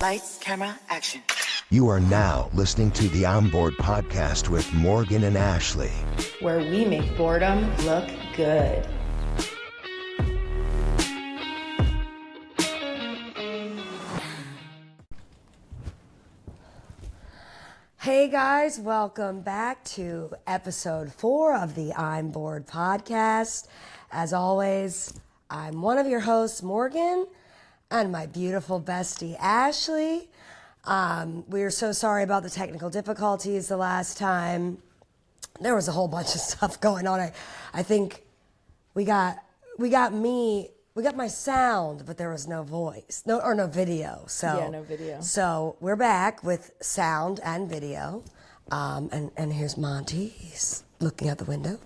Lights, camera, action. You are now listening to the Onboard Podcast with Morgan and Ashley, where we make boredom look good. Hey guys, welcome back to episode 4 of the I'm Bored podcast. As always, I'm one of your hosts, Morgan, and my beautiful bestie, Ashley. We are so sorry about the technical difficulties the last time. There was a whole bunch of stuff going on. I think we got my sound, but there was no voice, no video. So no video. So we're back with sound and video, and here's Monty. He's looking out the window.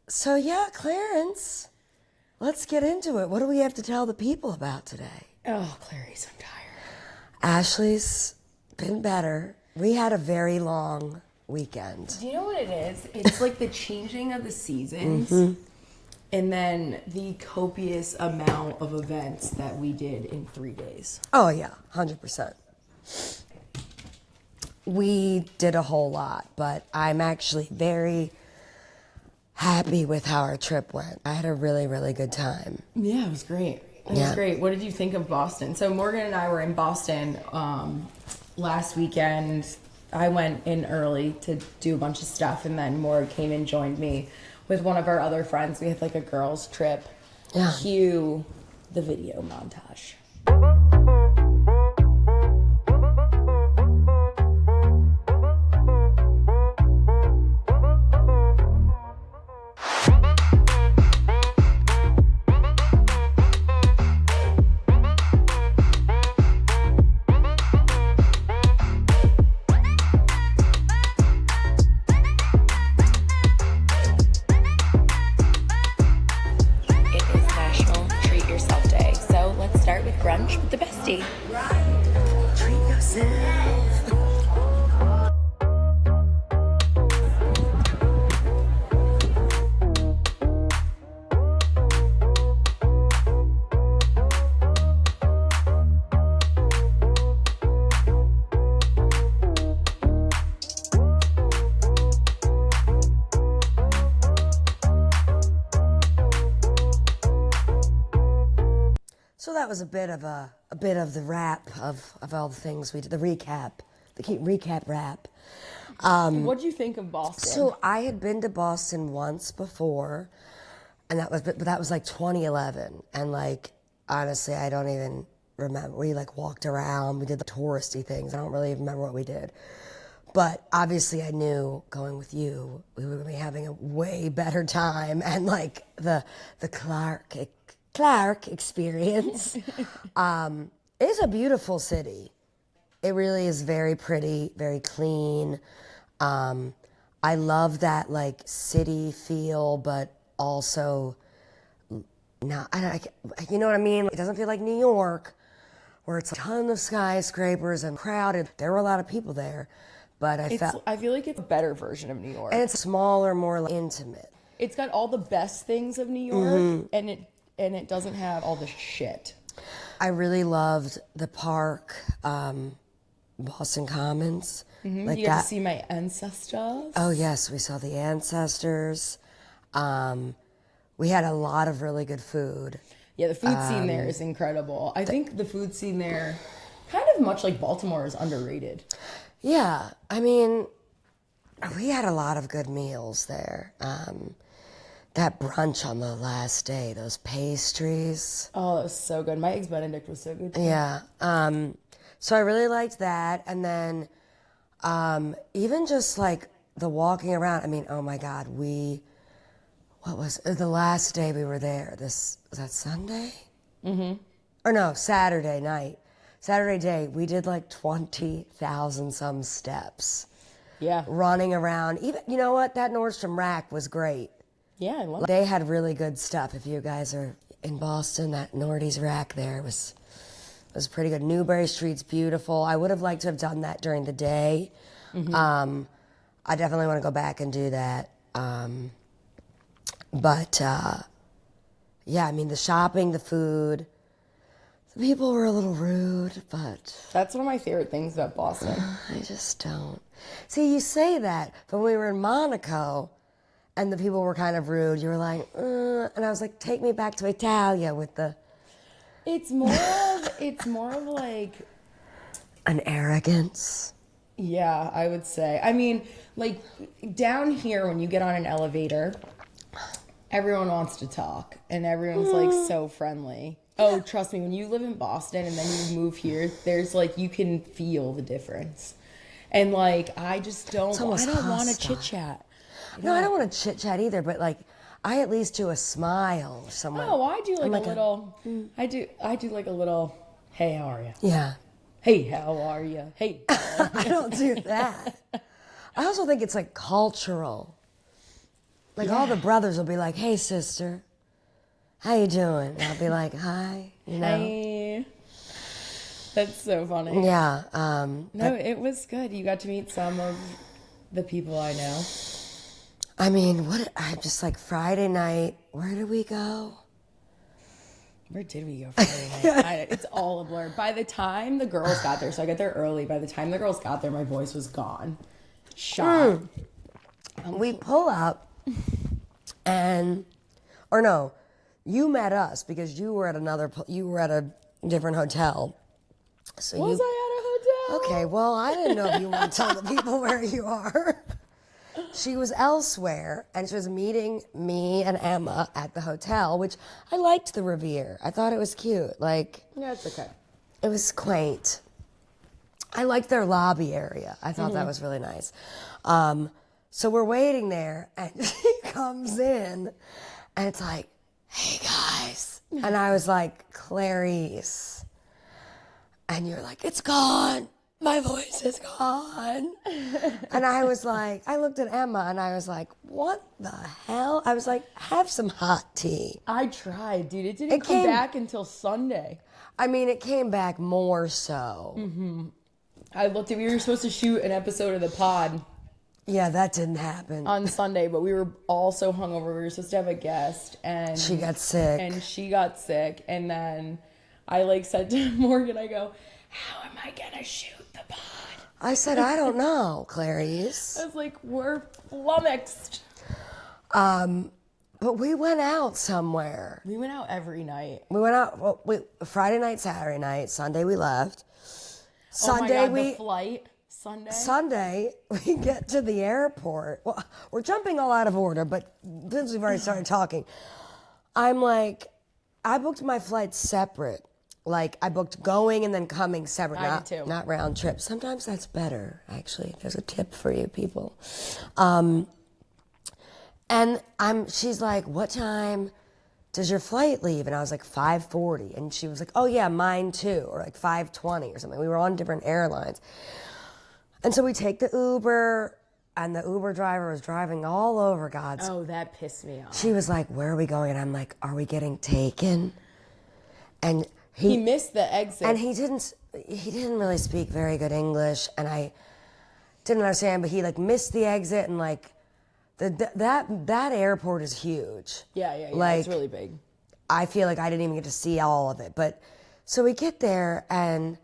So yeah, Clarence, let's get into it. What do we have to tell the people about today? Oh, Clarice, I'm tired. Ashley's been better. We had a very long weekend. Do you know what it is? It's like the changing of the seasons. And then the copious amount of events that we did in 3 days. Oh, yeah, 100%. We did a whole lot, but I'm actually very happy with how our trip went. I had a really, really good time. Yeah, it was great. It was great. What did you think of Boston? So Morgan and I were in Boston last weekend. I went in early to do a bunch of stuff, and then Morgan came and joined me with one of our other friends. We had like a girls' trip. Yeah. Cue the video montage. Treat yourself. So that was a bit of the wrap of all the things we did, the recap wrap. What did you think of Boston? So I had been to Boston once before, and that was like 2011, and like honestly, I don't even remember. We like walked around, we did the touristy things. I don't really even remember what we did, but obviously I knew going with you, we were gonna be having a way better time, and like the Clark experience. It's a beautiful city. It really is very pretty, very clean. I love that like city feel, but also not. You know what I mean? It doesn't feel like New York, where it's a ton of skyscrapers and crowded. There were a lot of people there, but I feel like it's a better version of New York. And it's smaller, more intimate. It's got all the best things of New York, and it doesn't have all the shit. I really loved the park, Boston Commons. Like you got to see my ancestors. Oh yes, we saw the ancestors. We had a lot of really good food. Yeah, the food scene there is incredible. I think the food scene there, kind of much like Baltimore, is underrated. Yeah, I mean, we had a lot of good meals there. That brunch on the last day, those pastries. Oh, that was so good. My Eggs Benedict was so good too. Yeah. So I really liked that. And then even just like the walking around, I mean, oh my God, what was the last day we were there? Was that Sunday? Mm-hmm. Or no, Saturday night. Saturday day, we did like 20,000 some steps. Yeah. Running around. Even, you know what? That Nordstrom rack was great. Yeah, I love it. They had really good stuff. If you guys are in Boston, that Nordy's rack there was pretty good. Newbury Street's beautiful. I would have liked to have done that during the day. Mm-hmm. I definitely want to go back and do that. But yeah, I mean, the shopping, the food, The people were a little rude, but That's one of my favorite things about Boston. I just don't. See, you say that, but when we were in Monaco and the people were kind of rude, you were like, and I was like, take me back to Italia with the... It's more of like an arrogance. Yeah, I would say. I mean, like down here when you get on an elevator, everyone wants to talk and everyone's like so friendly. Oh, trust me, when you live in Boston and then you move here, there's like you can feel the difference. And like I just don't want to chit chat. No, I don't want to chit chat either, but like I at least do a smile somewhere. Oh, I do like a little I do like a little hey, how are you? Yeah. Hey, how are you? Hey. I don't do that. I also think it's like cultural. Like all the brothers will be like, "Hey, sister, how you doing?" And I'll be like, "Hi," you know. Hey. That's so funny. Yeah. No, it was good. You got to meet some of the people I know. I mean, I'm just like Friday night. Where did we go? Where did we go Friday night? It's all a blur. By the time the girls got there, so I got there early. By the time the girls got there, my voice was gone. Shot. We pull up, or no, you met us because you were at a different hotel. So Was I at a hotel? Okay, well, I didn't know if you want to tell the people where you are. She was elsewhere, and she was meeting me and Emma at the hotel, which I liked the Revere. I thought it was cute. Like, Yeah, it's okay. it was quaint. I liked their lobby area. I thought that was really nice. So we're waiting there, and she comes in, and it's like, "Hey, guys." And I was like, "Clarice." And you're like, "It's gone. My voice is gone." And I was like, I looked at Emma and I was like, "What the hell?" I was like, "Have some hot tea." I tried, dude. It didn't come back until Sunday. I mean, it came back more so. I looked at, we were supposed to shoot an episode of the pod Yeah, that didn't happen. on Sunday, but we were all so hungover. We were supposed to have a guest, and She got sick. And then I like said to Morgan, I go, "How am I gonna shoot the pod?" I said, "I don't know, Clarice." I was like, we're flummoxed. But we went out somewhere. We went out every night. We went out Friday night, Saturday night, Sunday we left. Sunday oh my God, the flight Sunday we get to the airport. Well, we're jumping all out of order, but since we've already started talking, I'm like, I booked my flights separate. Like, I booked going and then coming separate, I did too. not round trip. Sometimes that's better, actually. There's a tip for you people. And she's like, "What time does your flight leave?" And I was like, 5:40. And she was like, "Oh yeah, mine too," or like 5:20 or something. We were on different airlines. And so we take the Uber, and the Uber driver was driving all over God's. Oh, that pissed me off. She was like, "Where are we going?" And I'm like, "Are we getting taken?" And he missed the exit. And he didn't really speak very good English, and I didn't understand, but he like missed the exit, and like that airport is huge. Yeah. Like, it's really big. I feel like I didn't even get to see all of it. But so we get there, and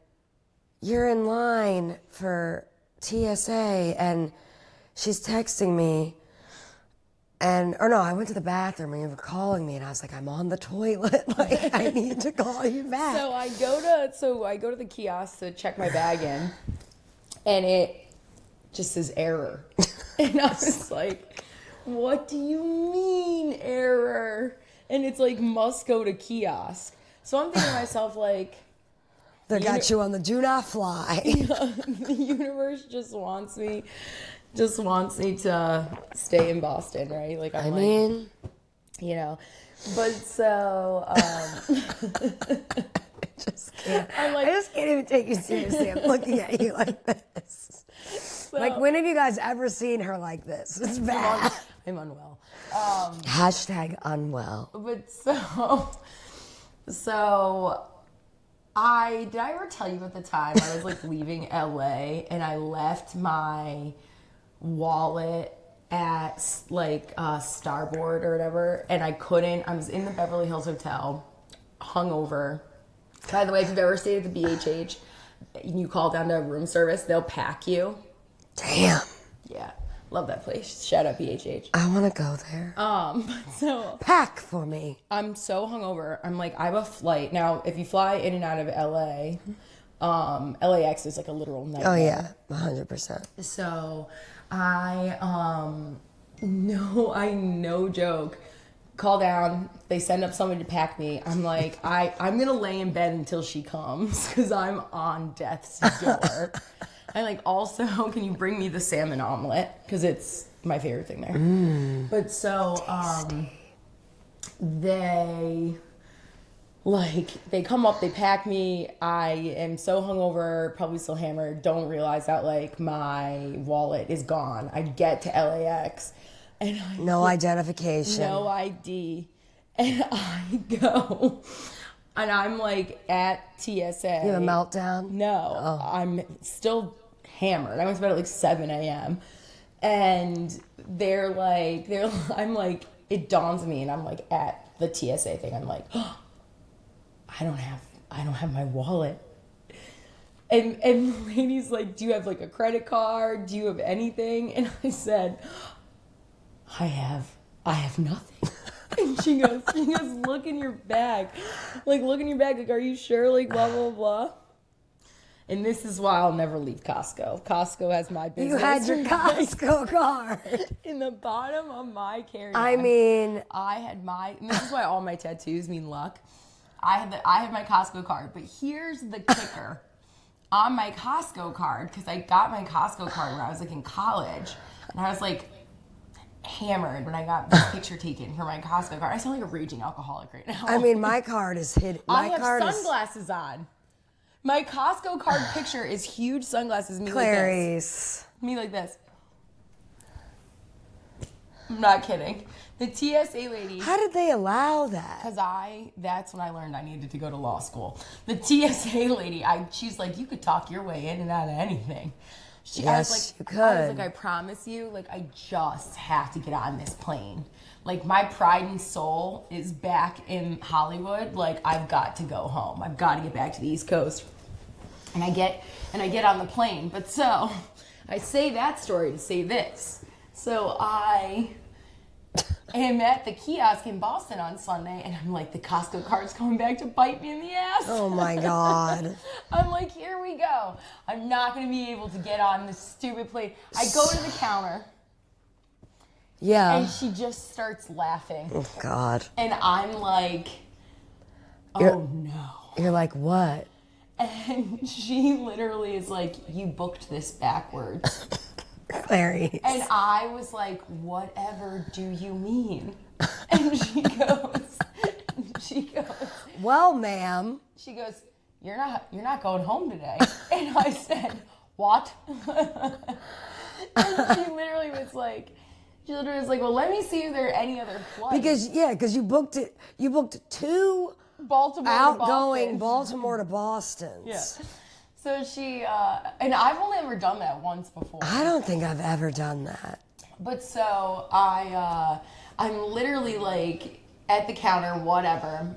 you're in line for TSA, and she's texting me. I went to the bathroom and you were calling me, and I was like, "I'm on the toilet. Like, I need to call you back." So I go to the kiosk to check my bag in, and it just says error. And I was like, "What do you mean error?" And it's like, must go to kiosk. So I'm thinking to myself, like, they got you on the do not fly. The universe just wants me to stay in Boston, right? Like, I mean, you know, but so I just can't even take you seriously. I'm looking at you like this. So, like, when have you guys ever seen her like this? It's bad. I'm unwell. Hashtag unwell. But so did I ever tell you at the time I was like leaving LA and I left my wallet at like Starboard or whatever, and I was in the Beverly Hills Hotel, hungover, By the way, if you've ever stayed at the BHH and you call down to room service, they'll pack you. Damn. Yeah. Love that place. Shout out BHH. I want to go there. So Pack for me. I'm so hungover. I'm like, I have a flight. Now, if you fly in and out of LA, LAX is like a literal nightmare. Oh, yeah. 100%. So no joke. Call down. They send up somebody to pack me. I'm like, I'm going to lay in bed until she comes because I'm on death's door. And like, also, can you bring me the salmon omelet? Because it's my favorite thing there. But so, they come up, they pack me. I am so hungover, probably still hammered. Don't realize that like my wallet is gone. I get to LAX. And no identification. No ID. And I go. And I'm like at TSA. You have a meltdown? No. Oh. I'm still hammered. I went to bed at like 7 a.m. And I'm like, it dawns on me and I'm like at the TSA thing. I'm like, oh, I don't have my wallet. And the lady's like, do you have like a credit card? Do you have anything? And I said, I have nothing. And she goes, look in your bag. Like, look in your bag. Like, are you sure? Like, blah, blah, blah. And this is why I'll never leave Costco. Costco has my business. You had your Costco card. In the bottom of my carry-on. I mean. I had and this is why all my tattoos mean luck. I had my Costco card. But here's the kicker. On my Costco card, because I got my Costco card when I was like in college. And I was like, hammered when I got this picture taken for my Costco card. I sound like a raging alcoholic right now. I mean, my card is hidden. I have sunglasses on. My Costco card picture is huge sunglasses. Me Clarice. like this. Me like this. I'm not kidding. The TSA lady. How did they allow that? Because that's when I learned I needed to go to law school. The TSA lady, she's like, you could talk your way in and out of anything. Yes, you could. I was like, I promise you, like, I just have to get on this plane. Like, my pride and soul is back in Hollywood. Like, I've got to go home. I've got to get back to the East Coast. And I get on the plane. But so, I say that story to say this. So, I am at the kiosk in Boston on Sunday, and I'm like, the Costco card's coming back to bite me in the ass. Oh my God. I'm like, here we go. I'm not going to be able to get on this stupid plane. I go to the counter. Yeah. And she just starts laughing. Oh God. And I'm like, oh no. You're like, what? And she literally is like, you booked this backwards. Clarice. And I was like, whatever do you mean? And she goes, well, ma'am. She goes, you're not going home today. And I said, what? And she literally was like, well, let me see if there are any other flights. Because you booked two Baltimore outgoing to Baltimore to Boston. Yeah. So she, and I've only ever done that once before. I don't think I've ever done that. But so I'm literally like at the counter, whatever,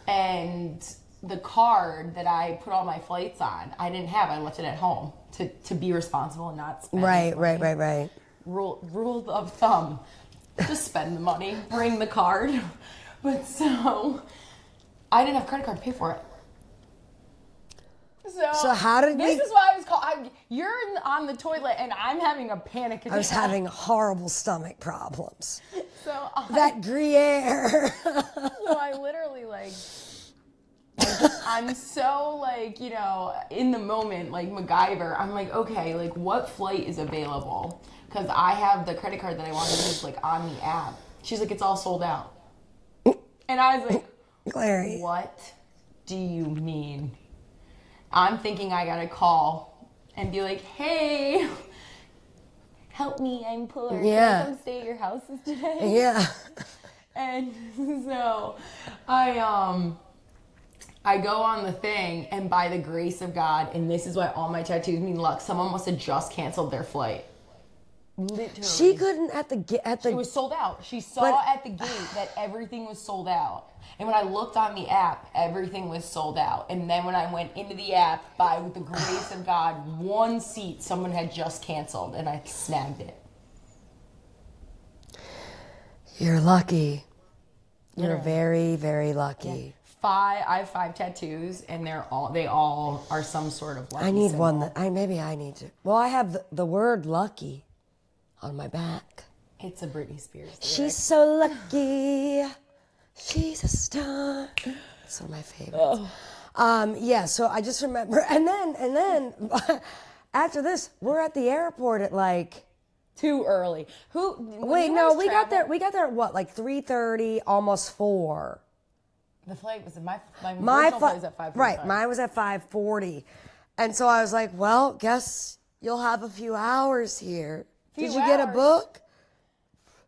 and the card that I put all my flights on, I didn't have. I left it at home to be responsible and not spend. Right. Rule of thumb: just spend the money, bring the card. But so I didn't have credit card to pay for it. So how did this is why I was called. You're on the toilet and I'm having a panic attack. I was having horrible stomach problems. So that Gruyere. So I literally I'm so in the moment, like MacGyver. I'm like, okay, like what flight is available? Because I have the credit card that I want to use on the app. She's like, it's all sold out. And I was like, Clary, what do you mean? I'm thinking I gotta call and be like, hey, help me, I'm poor. Yeah. Can I come stay at your houses today? Yeah. And so I go on the thing, and by the grace of God, and this is why all my tattoos mean luck, someone must have just canceled their flight. Literally. She couldn't at the. It was sold out. She saw at the gate that everything was sold out. And when I looked on the app, everything was sold out. And then when I went into the app, by the grace of God, one seat someone had just canceled, and I snagged it. You're lucky. You're very, very lucky. Yeah. I have 5 tattoos, and they all are some sort of lucky I need symbol. one maybe I need to. Well, I have the word lucky on my back. It's a Britney Spears lyric. She's so lucky. She's a star. It's one of my favorites. Yeah, so I just remember, and then after this, we're at the airport at like too early. we got there at what, like 3:30, almost 4. The flight was my original flight was at 5:45. Right, mine was at 5:40, and so I was like, well, guess you'll have a few hours here. Did you get a book?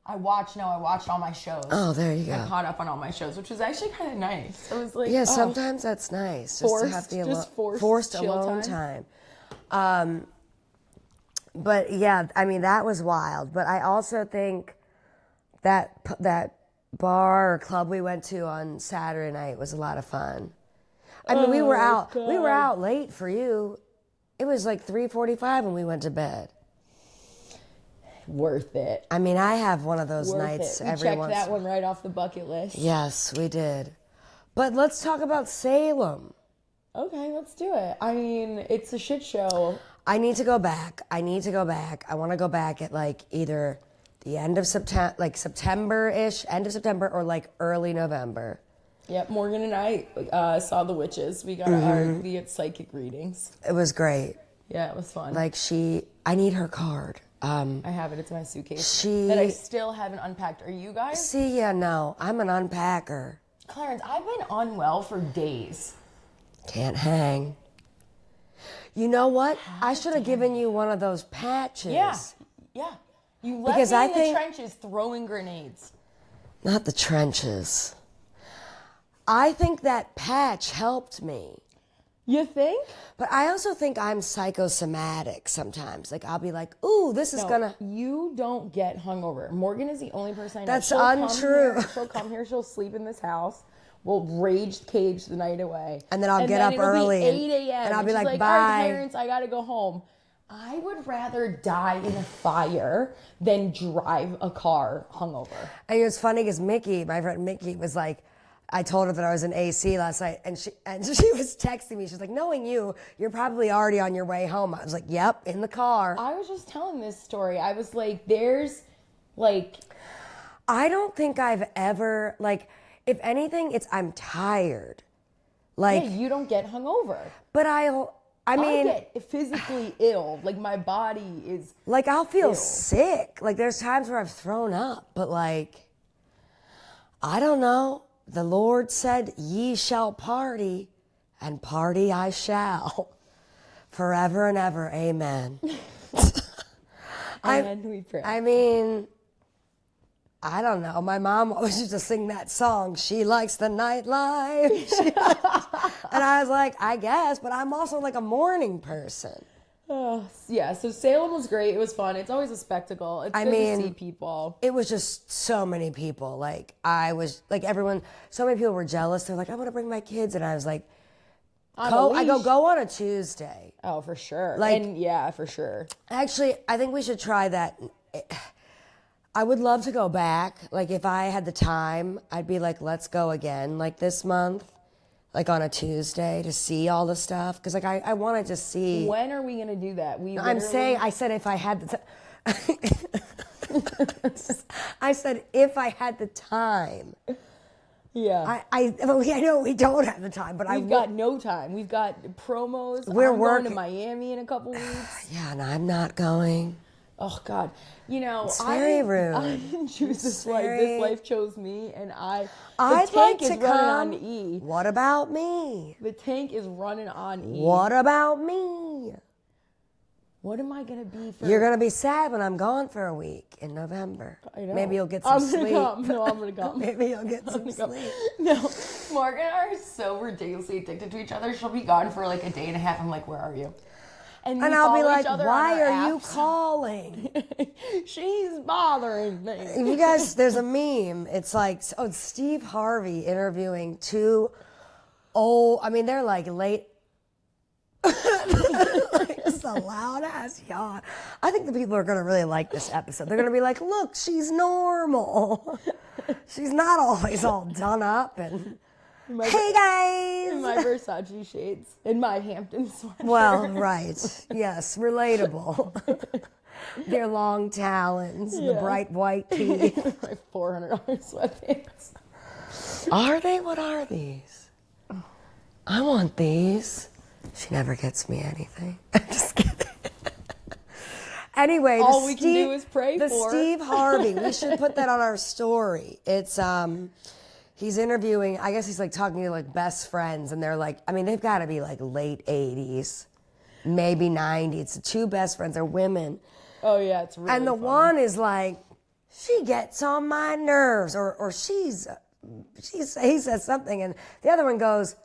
I watched all my shows. Oh, there you go. I caught up on all my shows, which was actually kind of nice. It was like, yeah, sometimes that's nice. Just to have the forced alone time. But yeah, I mean, that was wild. But I also think that bar or club we went to on Saturday night was a lot of fun. I mean, we were out late for you. It was like 3:45 when we went to bed. Worth it. I mean, I have one of those nights every once. We checked that one right off the bucket list. Yes, we did. But let's talk about Salem. Okay, let's do it. I mean, it's a shit show. I need to go back. I want to go back at like either the end of September, like September-ish, end of September, or like early November. Yep, Morgan and I saw the witches. We got we had psychic readings. It was great. Yeah, it was fun. Like I need her card. I have it. It's in my suitcase that I still haven't unpacked. Are you guys? No, I'm an unpacker. Clarence, I've been unwell for days. Can't hang. You know what? I should have given you one of those patches. Yeah. You left me in the trenches throwing grenades. Not the trenches. I think that patch helped me. You think? But I also think I'm psychosomatic sometimes. Like, I'll be like, ooh, this is gonna... You don't get hungover. Morgan is the only person I know. That's untrue. She'll come here, she'll sleep in this house. We'll rage cage the night away. And then I'll get up early. Be 8 a.m. And I'll be like, bye. All right, Clarence, I gotta go home. I would rather die in a fire than drive a car hungover. And it's funny because Mickey, my friend Mickey, was like, I told her that I was in AC last night, and she was texting me. She's like, knowing you're probably already on your way home. I was like, yep, in the car. I was just telling this story. I was like, there's like... I don't think I've ever, like, if anything, I'm tired. Like, yeah, you don't get hungover. But I mean... I get physically ill. Like, my body is... Like, I'll feel ill. sick. Like, there's times where I've thrown up, but like, I don't know. The Lord said, ye shall party, and party I shall. Forever and ever, amen. And we pray. I mean, I don't know. My mom always used to sing that song, she likes the nightlife. And I was like, I guess, but I'm also like a morning person. Yeah, so Salem was great. It was fun. It's always a spectacle. It's good to see people. It was just so many people. Like, I was, like, everyone, so many people were jealous. They're like, I want to bring my kids. And I was like, go on a Tuesday. Oh, for sure. Like, and yeah, for sure. Actually, I think we should try that. I would love to go back. Like, if I had the time, I'd be like, let's go again, like this month. Like on a Tuesday to see all the stuff. Because like I wanted to see. When are we going to do that? I said if I had the I said if I had the time. Yeah. I know we don't have the time, but we've got no time. We've got promos. We're going to Miami in a couple weeks. Yeah, and I'm not going. Oh God, you know, it's very rude. I didn't choose this life. This life chose me, and I'd the tank like is to running come. on E. What about me? The tank is running on E. What about me? What am I gonna be for? You're gonna be sad when I'm gone for a week in November. I know. Maybe you'll get some sleep. No, I'm gonna come. Maybe you'll get some sleep. No, Morgan and I are so ridiculously addicted to each other. She'll be gone for like a day and a half. I'm like, where are you? And I'll be follow like, each other why on are our you apps. calling? She's bothering me. You guys, there's a meme. It's like, oh, it's Steve Harvey interviewing two old, I mean, they're like late. It's a loud ass yawn. I think the people are going to really like this episode. They're going to be like, look, she's normal. She's not always all done up and, hey guys. In my Versace shades. In my Hampton sweatshirt. Well, right. Yes, relatable. Their long talons, the bright white teeth. My $400 sweatpants. Are they? What are these? I want these. She never gets me anything. I'm just kidding. Anyway, all we can do is pray the for. Steve Harvey. We should put that on our story. It's he's interviewing. I guess he's like talking to like best friends, and they're like, I mean, they've got to be like late 80s, maybe 90s. It's the two best friends. They're women. Oh yeah, it's really. And the funny. one is like, she gets on my nerves, or he says something, and the other one goes,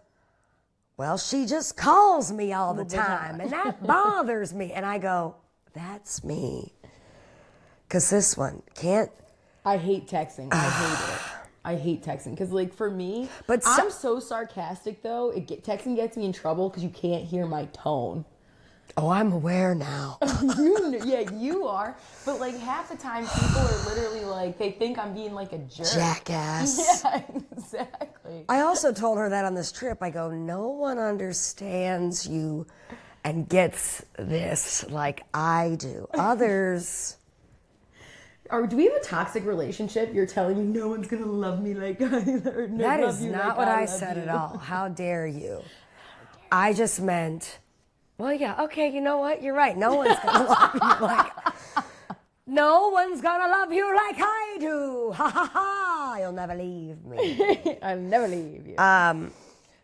well, she just calls me all the time, and that bothers me. And I go, that's me. Because this one can't. I hate texting. I hate it. I hate texting because, like, for me, But I'm so sarcastic though. Texting gets me in trouble because you can't hear my tone. Oh, I'm aware now. You are. But like half the time, people are literally like, they think I'm being like a jerk. Jackass. Yeah, exactly. I also told her that on this trip. I go, no one understands you and gets this like I do. Others. Do we have a toxic relationship? You're telling me no one's gonna love me like I or That love is you not like what I love said you. at all. How dare you? I just meant, well, yeah, okay, you know what? You're right. No one's gonna love you like no one's gonna love you like I do. Ha ha ha! You'll never leave me. I'll never leave you.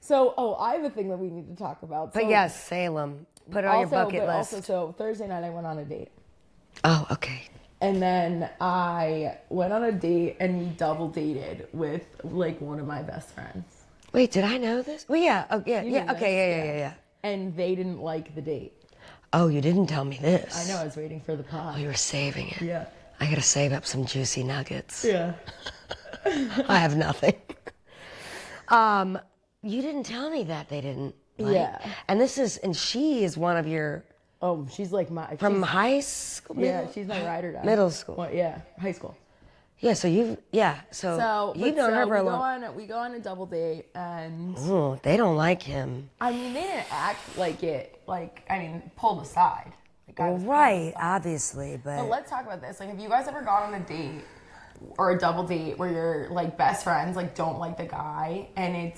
So, I have a thing that we need to talk about. But So, yes, Salem. Put it on your bucket list. Also, so Thursday night I went on a date. Oh, okay. And then I went on a date and we double dated with like one of my best friends. Wait, did I know this? Well, yeah. Oh, yeah. You Yeah. knew Okay. this, Yeah. And they didn't like the date. Oh, you didn't tell me this. I know, I was waiting for the pod. Oh, you were saving it. Yeah. I gotta save up some juicy nuggets. Yeah. I have nothing. You didn't tell me that they didn't. Like. Yeah. And she is one of your Oh, she's like from high school. yeah, she's my ride or die. Middle school. Well, yeah, high school. Yeah. So you've you've known her for a long. We go on a double date, and Oh, they don't like him. I mean, they didn't act like it. Like, I mean, pulled aside. Like, I was pulled Right, aside. obviously, But but let's talk about this. Like, have you guys ever gone on a date or a double date where your like best friends like don't like the guy, and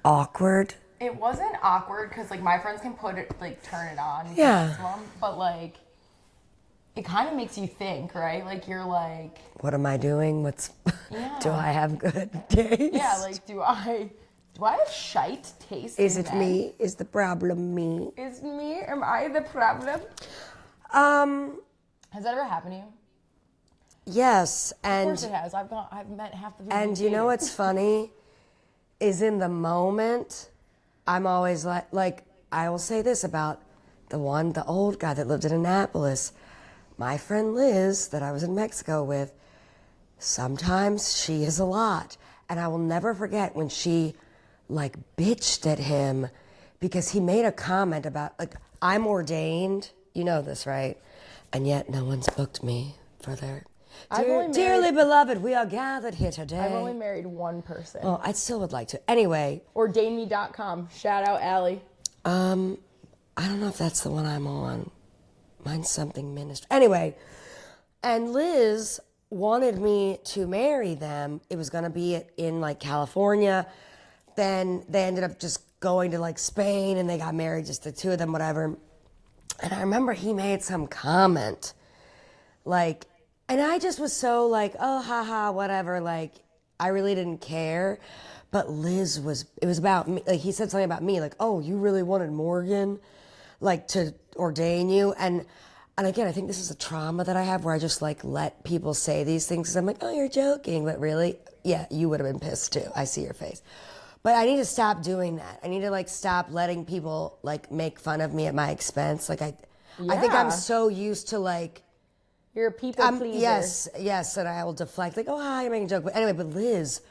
awkward. it wasn't awkward because like my friends can put it like turn it on, Yeah. maximum, but like it kind of makes you think, right? Like you're like, What am I doing? Yeah. Do I have good days? yeah, like do I have shite taste? Is in it men? me? Is the problem me? Is me? Am I the problem? Has that ever happened to you? Yes, Of and course it has. I've met half the people. and you know what's funny is in the moment I'm always like I will say this about the old guy that lived in Annapolis. My friend Liz that I was in Mexico with, sometimes she is a lot. And I will never forget when she like bitched at him because he made a comment about like, I'm ordained, you know this, right? And yet no one's booked me for their dearly beloved, we are gathered here today. I've only married one person. Oh, I still would like to. Anyway, Ordainme.com. Shout out Allie. I don't know if that's the one I'm on. Mine's something ministry. Anyway, and Liz wanted me to marry them. It was going to be in like California. Then they ended up just going to like Spain and they got married, just the two of them, whatever. And I remember he made some comment like, and I just was so like, oh, haha, whatever. Like, I really didn't care. But Liz it was about me. Like, he said something about me, like, oh, you really wanted Morgan, like, to ordain you. And again, I think this is a trauma that I have where I just, like, let people say these things. 'Cause I'm like, oh, you're joking. But really, yeah, you would have been pissed too. I see your face. But I need to stop doing that. I need to like stop letting people like make fun of me at my expense. Like I think I'm so used to like. You're a people pleaser. Yes, and I will deflect like, oh hi, you're making a joke. But anyway, but Liz,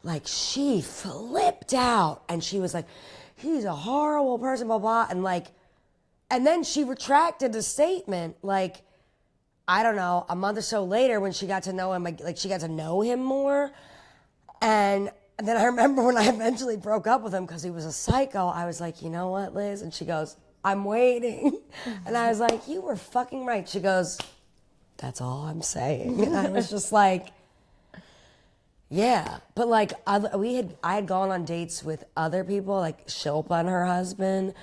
like she flipped out and she was like, he's a horrible person, blah blah, and like, and then she retracted the statement like, I don't know, a month or so later when she got to know him, like she got to know him more, and then I remember when I eventually broke up with him because he was a psycho, I was like, you know what, Liz? And she goes, I'm waiting. And I was like, you were fucking right. She goes, that's all I'm saying. And I was just like, yeah. But like I had gone on dates with other people, like Shilpa and her husband.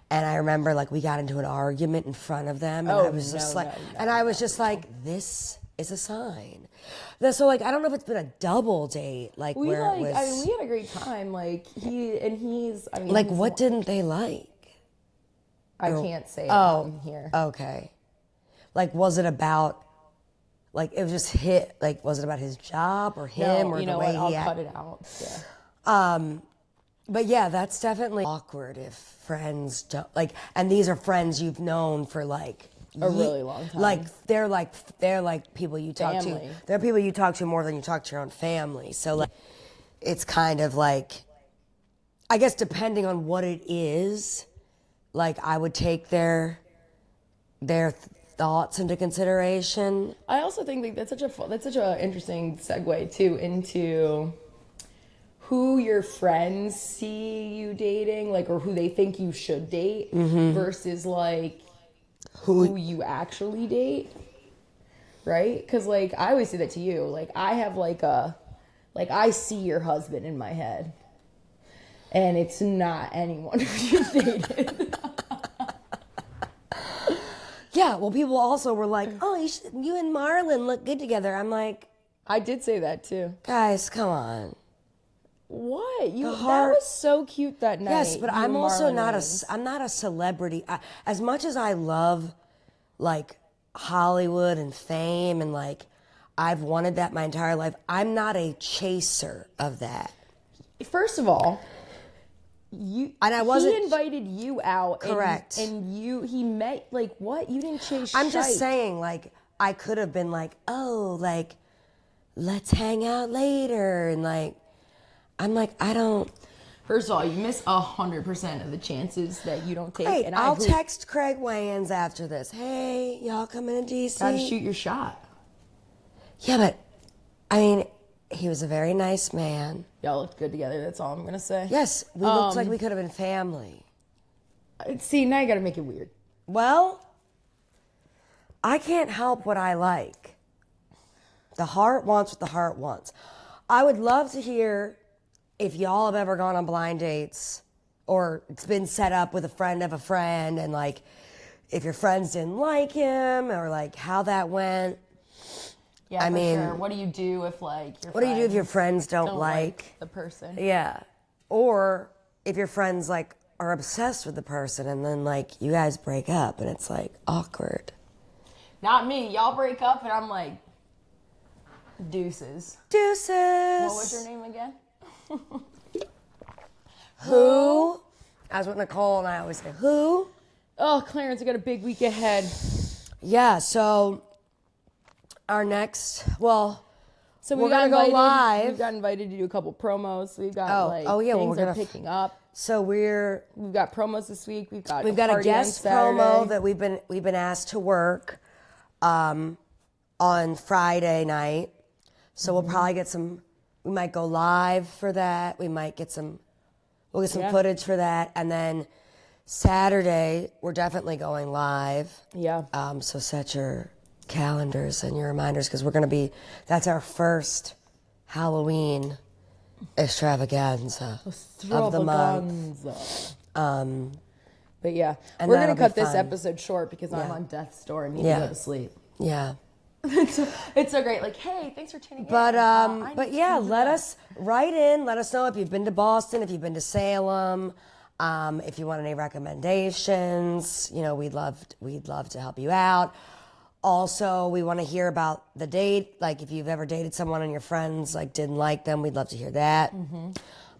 And I remember like we got into an argument in front of them. And I was just like, I was just like, this is a sign. So like, I don't know if it's been a double date, like We where it was. I mean, we had a great time. Like he's. I mean, like he's what didn't they like? I can't say it on here. Okay. Like, was it about, like, it was just hit, like, was it about his job or him or you the know way what? he I'll cut it out. Yeah. But yeah, that's definitely awkward if friends don't, like, and these are friends you've known for, like, A really long time. Like, they're like people you talk Family. to. They're people you talk to more than you talk to your own family. So, like, it's kind of like, I guess depending on what it is, like, I would take their thoughts into consideration. I also think that's such a interesting segue too into who your friends see you dating, like, or who they think you should date versus like who you actually date, right? Because like I always say that to you, like I have like I see your husband in my head, and it's not anyone who you dated. Yeah, well, people also were like, oh, you and Marlon look good together. I'm like, I did say that too. guys, come on. What? That heart- was so cute that night. Yes, but you I'm and also Marlon not Wayans. I'm not a celebrity. As much as I love, like, Hollywood and fame and, like, I've wanted that my entire life, I'm not a chaser of that. First of all, he invited you out. Correct. And he met, like, what? You didn't chase I'm just shite. saying, like, I could have been like, oh, like, let's hang out later. And, like, I'm like, I don't. First of all, you miss 100% of the chances that you don't take. Great, And I'll text Craig Wayans after this. Hey, y'all coming to DC? Gotta shoot your shot. Yeah, but, I mean, he was a very nice man. Y'all looked good together, that's all I'm gonna say. Yes, we looked like we could have been family. See, now you gotta make it weird. Well, I can't help what I like. The heart wants what the heart wants. I would love to hear if y'all have ever gone on blind dates or it's been set up with a friend of a friend and, like, if your friends didn't like him or, like, how that went. Yeah, I for mean, sure. What do you do if, like, what do you do if your friends don't like the person? Yeah. Or if your friends, like, are obsessed with the person and then, like, you guys break up and it's, like, awkward. Not me. Y'all break up and I'm like, deuces. Deuces. What was your name again? Who? I was with Nicole and I always say, who? Oh, Clarence, I got a big week ahead. Yeah, so our next, well, So we're going to go live. We got invited to do a couple promos. We've got things are picking up. So We've got promos this week. We've got a guest promo that we've been asked to work on Friday night. So we'll probably get we might go live for that. We'll get some footage for that. And then Saturday, we're definitely going live. Yeah. So set your calendars and your reminders because that's our first Halloween extravaganza of the month. But yeah, and we're going to that'll cut be this fun. episode short because I'm on death's door and need to go to sleep. Yeah. It's so great. Like, hey, thanks for tuning in. But yeah, let us write in. Let us know if you've been to Boston, if you've been to Salem, if you want any recommendations. You know, we'd love to help you out. Also, we want to hear about the date. Like, if you've ever dated someone and your friends like didn't like them, we'd love to hear that.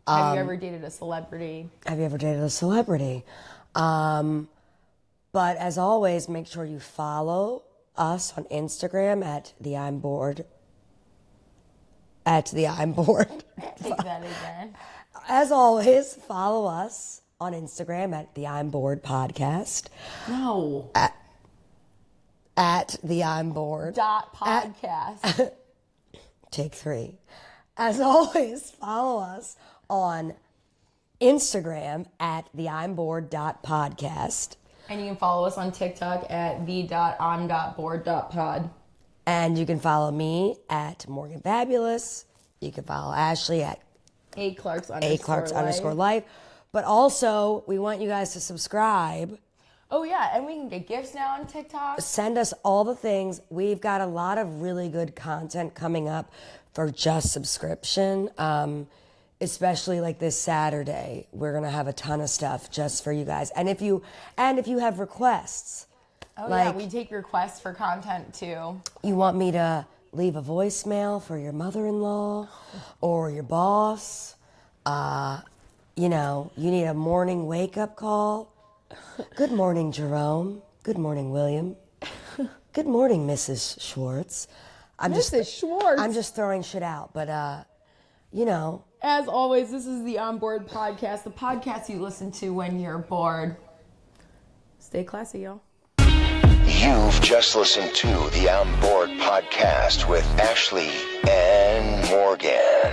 Have you ever dated a celebrity? Have you ever dated a celebrity? But as always, make sure you follow us on Instagram at the I'm Bored. Take that again. As always, follow us on Instagram at the I'm Bored podcast. No. At the I'm Bored. .podcast. Take 3. As always, follow us on Instagram at the I'm Bored podcast. And you can follow us on TikTok at the.I'm.bored.pod. And you can follow me at Morgan Fabulous. You can follow Ashley at _life. But also, we want you guys to subscribe. Oh, yeah. And we can get gifts now on TikTok. Send us all the things. We've got a lot of really good content coming up for just subscription. Especially like this Saturday, we're gonna have a ton of stuff just for you guys. And if you have requests, We take requests for content too. You want me to leave a voicemail for your mother-in-law or your boss? You need a morning wake-up call. Good morning, Jerome. Good morning, William. Good morning, Mrs. Schwartz. Mrs. Schwartz. I'm just throwing shit out, but As always, this is the On Board podcast, the podcast you listen to when you're bored. Stay classy, y'all. You've just listened to the On Board podcast with Ashley and Morgan.